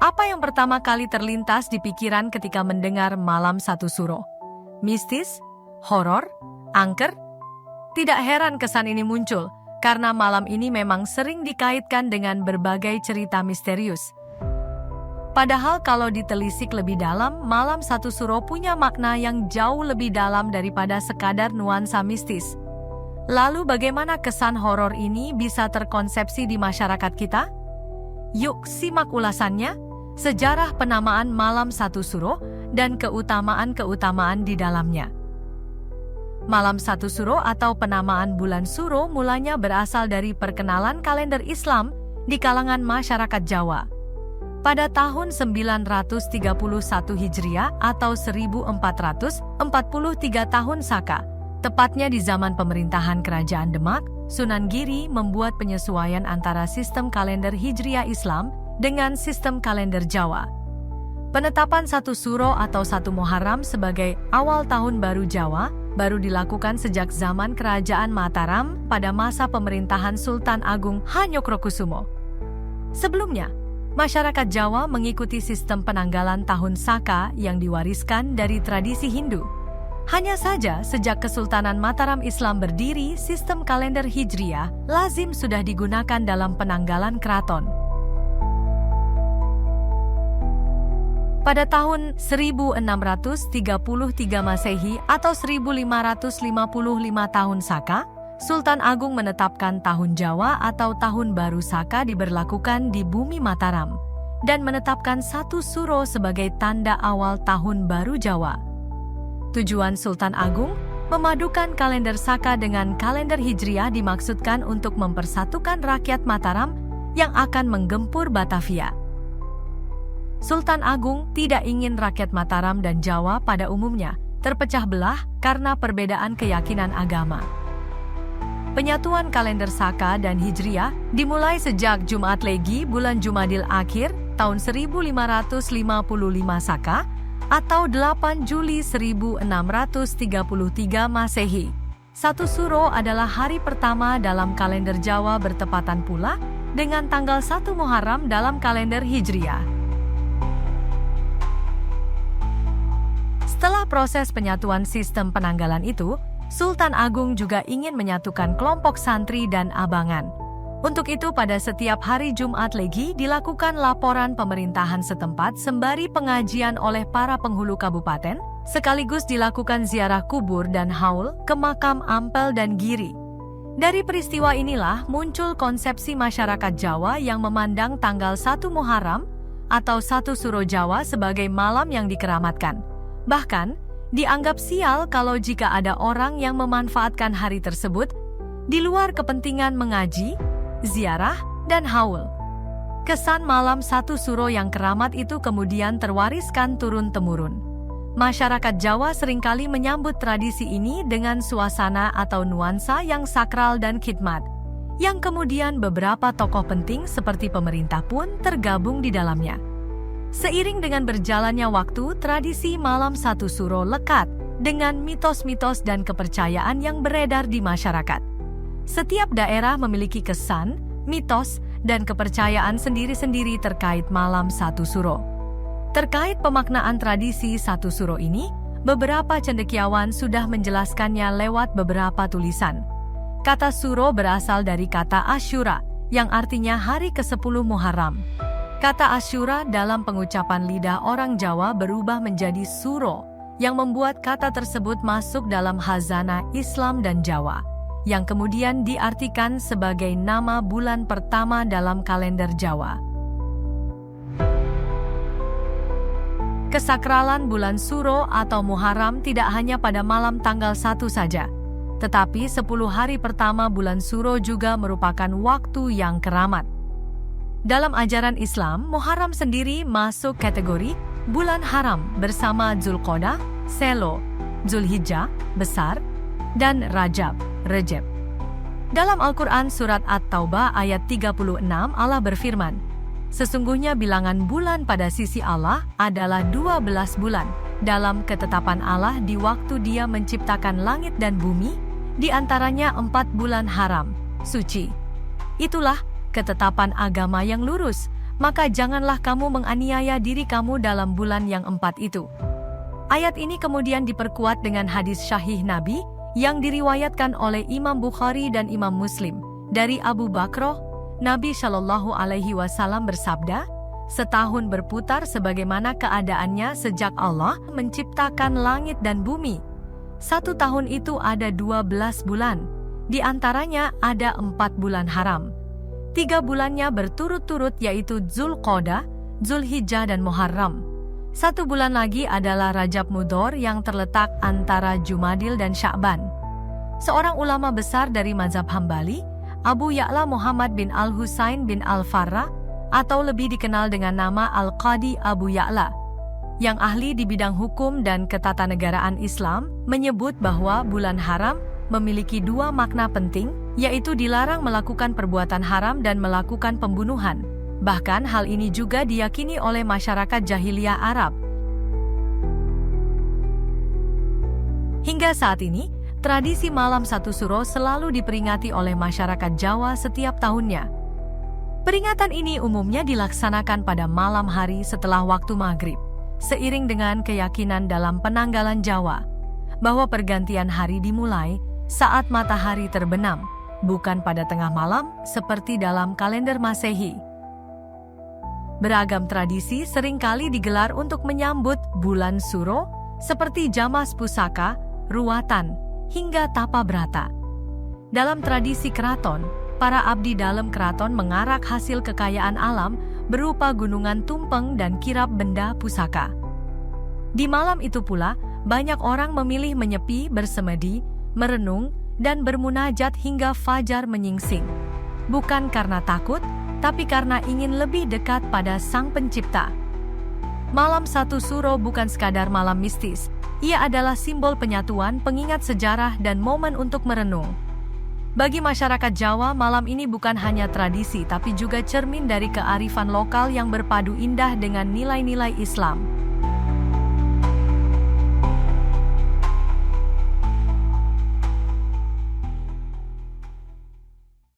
Apa yang pertama kali terlintas di pikiran ketika mendengar Malam Satu Suro? Mistis? Horor? Angker? Tidak heran kesan ini muncul, karena malam ini memang sering dikaitkan dengan berbagai cerita misterius. Padahal kalau ditelisik lebih dalam, Malam Satu Suro punya makna yang jauh lebih dalam daripada sekadar nuansa mistis. Lalu bagaimana kesan horor ini bisa terkonsepsi di masyarakat kita? Yuk simak ulasannya, sejarah penamaan Malam Satu Suro, dan keutamaan-keutamaan di dalamnya. Malam Satu Suro atau penamaan bulan Suro mulanya berasal dari perkenalan kalender Islam di kalangan masyarakat Jawa. Pada tahun 931 Hijriah atau 1443 tahun Saka, tepatnya di zaman pemerintahan Kerajaan Demak, Sunan Giri membuat penyesuaian antara sistem kalender Hijriah Islam dengan sistem kalender Jawa. Penetapan Satu Suro atau Satu Muharram sebagai awal tahun baru Jawa baru dilakukan sejak zaman Kerajaan Mataram pada masa pemerintahan Sultan Agung Hanyokrokusumo. Sebelumnya, masyarakat Jawa mengikuti sistem penanggalan tahun Saka yang diwariskan dari tradisi Hindu. Hanya saja sejak Kesultanan Mataram Islam berdiri, sistem kalender Hijriah lazim sudah digunakan dalam penanggalan keraton. Pada tahun 1633 Masehi atau 1555 tahun Saka, Sultan Agung menetapkan tahun Jawa atau tahun baru Saka diberlakukan di bumi Mataram dan menetapkan Satu Suro sebagai tanda awal tahun baru Jawa. Tujuan Sultan Agung memadukan kalender Saka dengan kalender Hijriah dimaksudkan untuk mempersatukan rakyat Mataram yang akan menggempur Batavia. Sultan Agung tidak ingin rakyat Mataram dan Jawa pada umumnya terpecah belah karena perbedaan keyakinan agama. Penyatuan kalender Saka dan Hijriah dimulai sejak Jumat Legi bulan Jumadil Akhir tahun 1555 Saka atau 8 Juli 1633 Masehi. Satu Suro adalah hari pertama dalam kalender Jawa bertepatan pula dengan tanggal 1 Muharram dalam kalender Hijriah. Setelah proses penyatuan sistem penanggalan itu, Sultan Agung juga ingin menyatukan kelompok santri dan abangan. Untuk itu pada setiap hari Jumat Legi dilakukan laporan pemerintahan setempat sembari pengajian oleh para penghulu kabupaten, sekaligus dilakukan ziarah kubur dan haul ke makam Ampel dan Giri. Dari peristiwa inilah muncul konsepsi masyarakat Jawa yang memandang tanggal 1 Muharram atau Satu Suro Jawa sebagai malam yang dikeramatkan. Bahkan, dianggap sial kalau jika ada orang yang memanfaatkan hari tersebut di luar kepentingan mengaji, ziarah, dan haul. Kesan Malam Satu Suro yang keramat itu kemudian terwariskan turun-temurun. Masyarakat Jawa seringkali menyambut tradisi ini dengan suasana atau nuansa yang sakral dan khidmat, yang kemudian beberapa tokoh penting seperti pemerintah pun tergabung di dalamnya. Seiring dengan berjalannya waktu, tradisi Malam Satu Suro lekat dengan mitos-mitos dan kepercayaan yang beredar di masyarakat. Setiap daerah memiliki kesan, mitos, dan kepercayaan sendiri-sendiri terkait Malam Satu Suro. Terkait pemaknaan tradisi Satu Suro ini, beberapa cendekiawan sudah menjelaskannya lewat beberapa tulisan. Kata Suro berasal dari kata Asyura, yang artinya hari ke-10 Muharram. Kata Asyura dalam pengucapan lidah orang Jawa berubah menjadi Suro, yang membuat kata tersebut masuk dalam khazanah Islam dan Jawa, yang kemudian diartikan sebagai nama bulan pertama dalam kalender Jawa. Kesakralan bulan Suro atau Muharram tidak hanya pada malam tanggal 1 saja, tetapi 10 hari pertama bulan Suro juga merupakan waktu yang keramat. Dalam ajaran Islam, Muharram sendiri masuk kategori bulan haram bersama Zulqa'dah, Selo, Zulhijjah, Besar, dan Rajab, Rejab. Dalam Al-Quran Surat At-Taubah ayat 36 Allah berfirman, "Sesungguhnya bilangan bulan pada sisi Allah adalah 12 bulan dalam ketetapan Allah di waktu Dia menciptakan langit dan bumi, di antaranya 4 bulan haram, suci." Itulah ketetapan agama yang lurus, maka janganlah kamu menganiaya diri kamu dalam bulan yang 4 itu. Ayat ini kemudian diperkuat dengan hadis syahih Nabi yang diriwayatkan oleh Imam Bukhari dan Imam Muslim. Dari Abu Bakroh, Nabi Shallallahu Alaihi Wasallam bersabda, "Setahun berputar sebagaimana keadaannya sejak Allah menciptakan langit dan bumi. 1 tahun itu ada 12 bulan, di antaranya ada 4 bulan haram. 3 bulannya berturut-turut yaitu Dzulqa'dah, Dzulhijjah dan Muharram. 1 bulan lagi adalah Rajab Mudhor yang terletak antara Jumadil dan Sya'ban." Seorang ulama besar dari mazhab Hambali, Abu Ya'la Muhammad bin Al-Husain bin Al-Farra, atau lebih dikenal dengan nama Al-Qadi Abu Ya'la, yang ahli di bidang hukum dan ketatanegaraan Islam, menyebut bahwa bulan haram memiliki 2 makna penting, yaitu dilarang melakukan perbuatan haram dan melakukan pembunuhan. Bahkan hal ini juga diyakini oleh masyarakat jahiliyah Arab. Hingga saat ini, tradisi malam 1 Suro selalu diperingati oleh masyarakat Jawa setiap tahunnya. Peringatan ini umumnya dilaksanakan pada malam hari setelah waktu maghrib, seiring dengan keyakinan dalam penanggalan Jawa, bahwa pergantian hari dimulai saat matahari terbenam, bukan pada tengah malam seperti dalam kalender Masehi. Beragam tradisi seringkali digelar untuk menyambut bulan Suro, seperti Jamas Pusaka, Ruatan, hingga Tapa Brata. Dalam tradisi keraton, para abdi dalam keraton mengarak hasil kekayaan alam berupa gunungan tumpeng dan kirap benda pusaka. Di malam itu pula, banyak orang memilih menyepi, bersemedi, merenung, dan bermunajat hingga fajar menyingsing. Bukan karena takut, tapi karena ingin lebih dekat pada Sang Pencipta. Malam 1 Suro bukan sekadar malam mistis, ia adalah simbol penyatuan, pengingat sejarah, dan momen untuk merenung. Bagi masyarakat Jawa, malam ini bukan hanya tradisi tapi juga cermin dari kearifan lokal yang berpadu indah dengan nilai-nilai Islam.